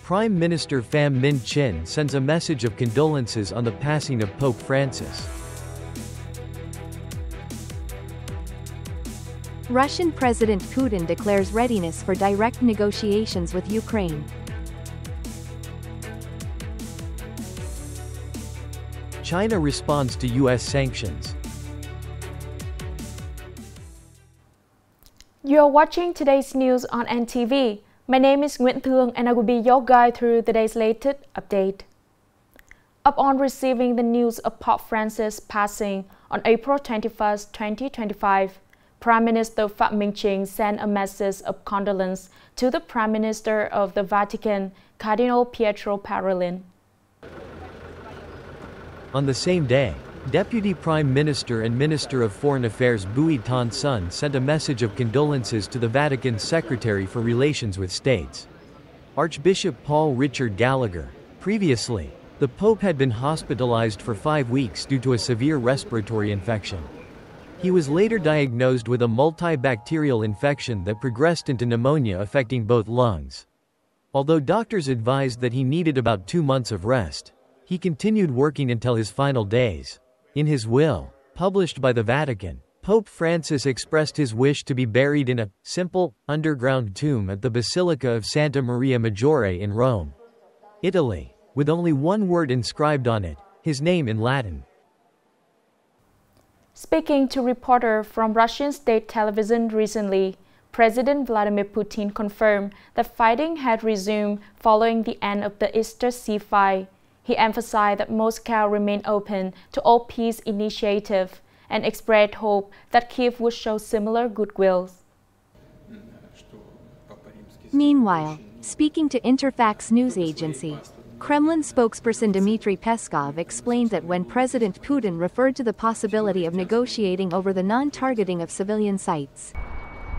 Prime Minister Phạm Minh Chính sends a message of condolences on the passing of Pope Francis. Russian President Putin declares readiness for direct negotiations with Ukraine. China responds to U.S. sanctions. You're watching today's news on NTV. My name is Nguyễn Thị and I will be your guide through today's latest update. Upon receiving the news of Pope Francis passing on April 21, 2025, Prime Minister Phạm Minh Chính sent a message of condolence to the Prime Minister of the Vatican, Cardinal Pietro Parolin. On the same day, Deputy Prime Minister and Minister of Foreign Affairs Bùi Thanh Xuân sent a message of condolences to the Vatican's Secretary for Relations with States, Archbishop Paul Richard Gallagher. Previously, the Pope had been hospitalized for 5 weeks due to a severe respiratory infection. He was later diagnosed with a multibacterial infection that progressed into pneumonia affecting both lungs. Although doctors advised that he needed about 2 months of rest, he continued working until his final days. In his will, published by the Vatican, Pope Francis expressed his wish to be buried in a simple, underground tomb at the Basilica of Santa Maria Maggiore in Rome, Italy, with only one word inscribed on it, his name in Latin. Speaking to reporters from Russian state television recently, President Vladimir Putin confirmed that fighting had resumed following the end of the Easter ceasefire. He emphasized that Moscow remained open to all peace initiatives and expressed hope that Kyiv would show similar goodwill. Meanwhile, speaking to Interfax news agency, Kremlin spokesperson Dmitry Peskov explained that when President Putin referred to the possibility of negotiating over the non-targeting of civilian sites,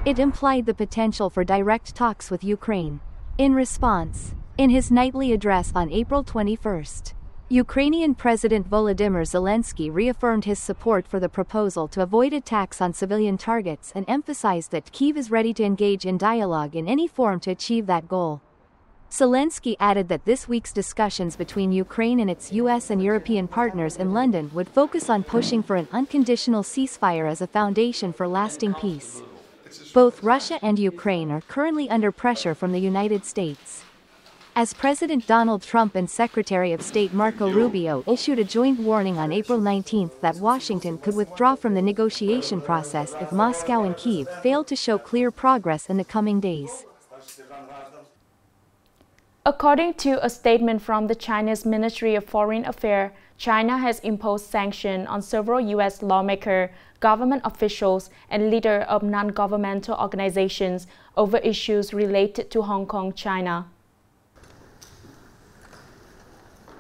it implied the potential for direct talks with Ukraine. In response, in his nightly address on April 21, Ukrainian President Volodymyr Zelensky reaffirmed his support for the proposal to avoid attacks on civilian targets and emphasized that Kyiv is ready to engage in dialogue in any form to achieve that goal. Zelensky added that this week's discussions between Ukraine and its US and European partners in London would focus on pushing for an unconditional ceasefire as a foundation for lasting peace. Both Russia and Ukraine are currently under pressure from the United States, as President Donald Trump and Secretary of State Marco Rubio issued a joint warning on April 19 that Washington could withdraw from the negotiation process if Moscow and Kyiv fail to show clear progress in the coming days. According to a statement from the Chinese Ministry of Foreign Affairs, China has imposed sanctions on several U.S. lawmakers, government officials, and leaders of non-governmental organizations over issues related to Hong Kong, China.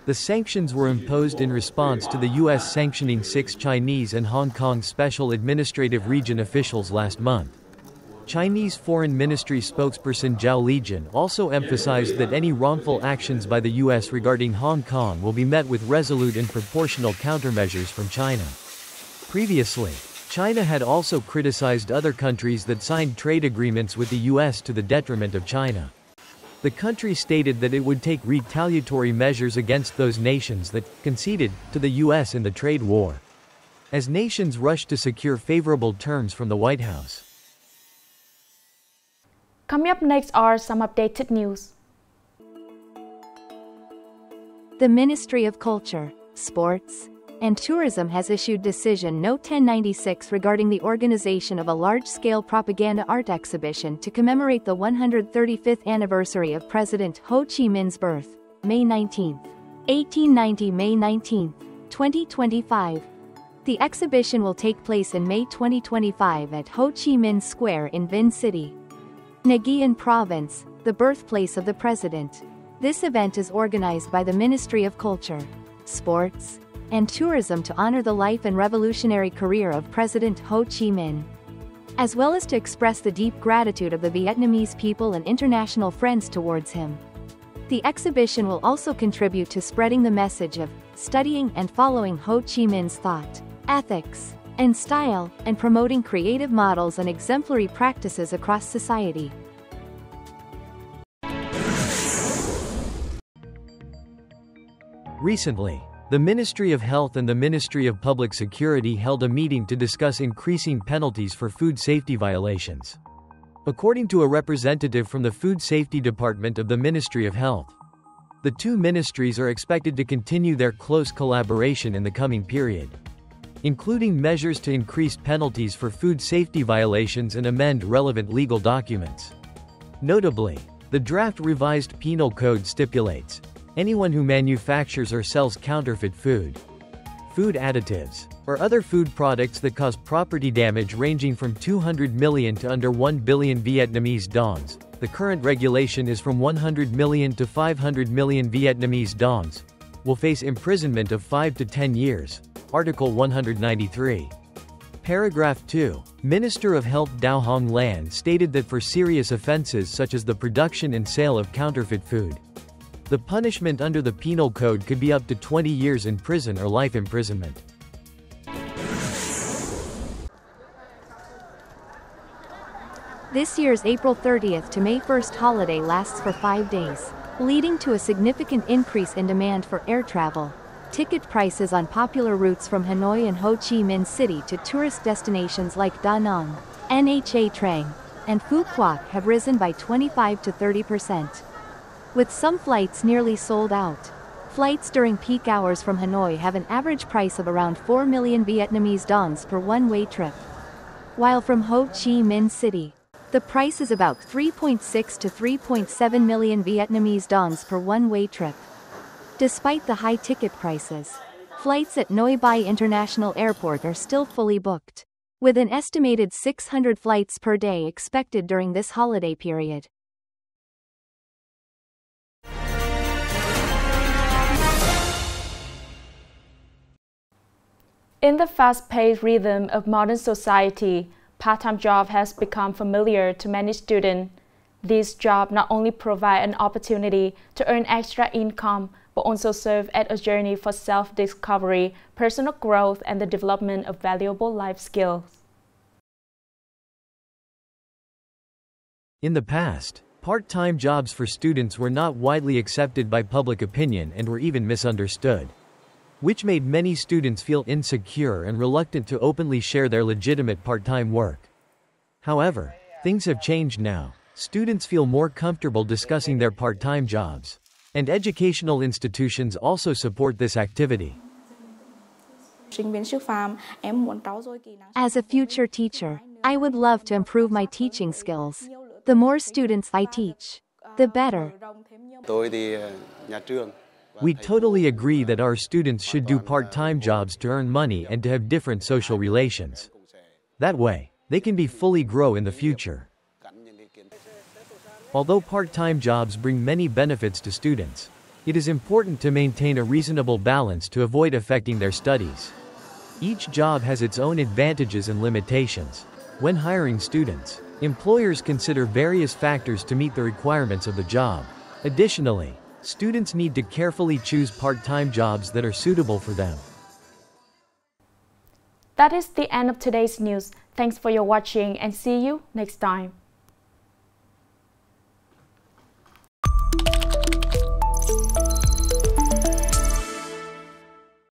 The sanctions were imposed in response to the U.S. sanctioning 6 Chinese and Hong Kong Special Administrative Region officials last month. Chinese Foreign Ministry spokesperson Zhao Lijian also emphasized that any wrongful actions by the U.S. regarding Hong Kong will be met with resolute and proportional countermeasures from China. Previously, China had also criticized other countries that signed trade agreements with the U.S. to the detriment of China. The country stated that it would take retaliatory measures against those nations that conceded to the U.S. in the trade war, as nations rushed to secure favorable terms from the White House. Coming up next are some updated news. The Ministry of Culture, Sports, and Tourism has issued Decision No. 1096 regarding the organization of a large-scale propaganda art exhibition to commemorate the 135th anniversary of President Ho Chi Minh's birth, May 19, 1890 May 19, 2025. The exhibition will take place in May 2025 at Ho Chi Minh Square in Vinh City, Nghệ An Province, the birthplace of the president. This event is organized by the Ministry of Culture, Sports, and Tourism to honor the life and revolutionary career of President Ho Chi Minh, as well as to express the deep gratitude of the Vietnamese people and international friends towards him. The exhibition will also contribute to spreading the message of studying and following Ho Chi Minh's thought, ethics, and style, and promoting creative models and exemplary practices across society. Recently, the Ministry of Health and the Ministry of Public Security held a meeting to discuss increasing penalties for food safety violations. According to a representative from the Food Safety Department of the Ministry of Health, the two ministries are expected to continue their close collaboration in the coming period, including measures to increase penalties for food safety violations and amend relevant legal documents. Notably, the draft revised penal code stipulates anyone who manufactures or sells counterfeit food, food additives, or other food products that cause property damage ranging from 200 million to under 1 billion Vietnamese dongs. The current regulation is from 100 million to 500 million Vietnamese dongs, will face imprisonment of 5 to 10 years. Article 193. Paragraph 2. Minister of Health Đào Hồng Lan stated that for serious offenses such as the production and sale of counterfeit food, the punishment under the Penal Code could be up to 20 years in prison or life imprisonment. This year's April 30th to May 1st holiday lasts for 5 days, leading to a significant increase in demand for air travel. Ticket prices on popular routes from Hanoi and Ho Chi Minh City to tourist destinations like Da Nang, Nha Trang, and Phu Quoc have risen by 25 to 30%. With some flights nearly sold out. Flights during peak hours from Hanoi have an average price of around 4 million Vietnamese dongs per one-way trip. While from Ho Chi Minh City, the price is about 3.6 to 3.7 million Vietnamese dongs per one-way trip. Despite the high ticket prices, flights at Noi Bai International Airport are still fully booked, with an estimated 600 flights per day expected during this holiday period. In the fast-paced rhythm of modern society, part-time job has become familiar to many students. These jobs not only provide an opportunity to earn extra income, but also serve as a journey for self-discovery, personal growth, and the development of valuable life skills. In the past, part-time jobs for students were not widely accepted by public opinion and were even misunderstood, which made many students feel insecure and reluctant to openly share their legitimate part-time work. However, things have changed now. Students feel more comfortable discussing their part-time jobs, and educational institutions also support this activity. As a future teacher, I would love to improve my teaching skills. The more students I teach, the better. We totally agree that our students should do part-time jobs to earn money and to have different social relations. That way, they can be fully grow in the future. Although part-time jobs bring many benefits to students, it is important to maintain a reasonable balance to avoid affecting their studies. Each job has its own advantages and limitations. When hiring students, employers consider various factors to meet the requirements of the job. Additionally, students need to carefully choose part-time jobs that are suitable for them. That is the end of today's news. Thanks for your watching and see you next time.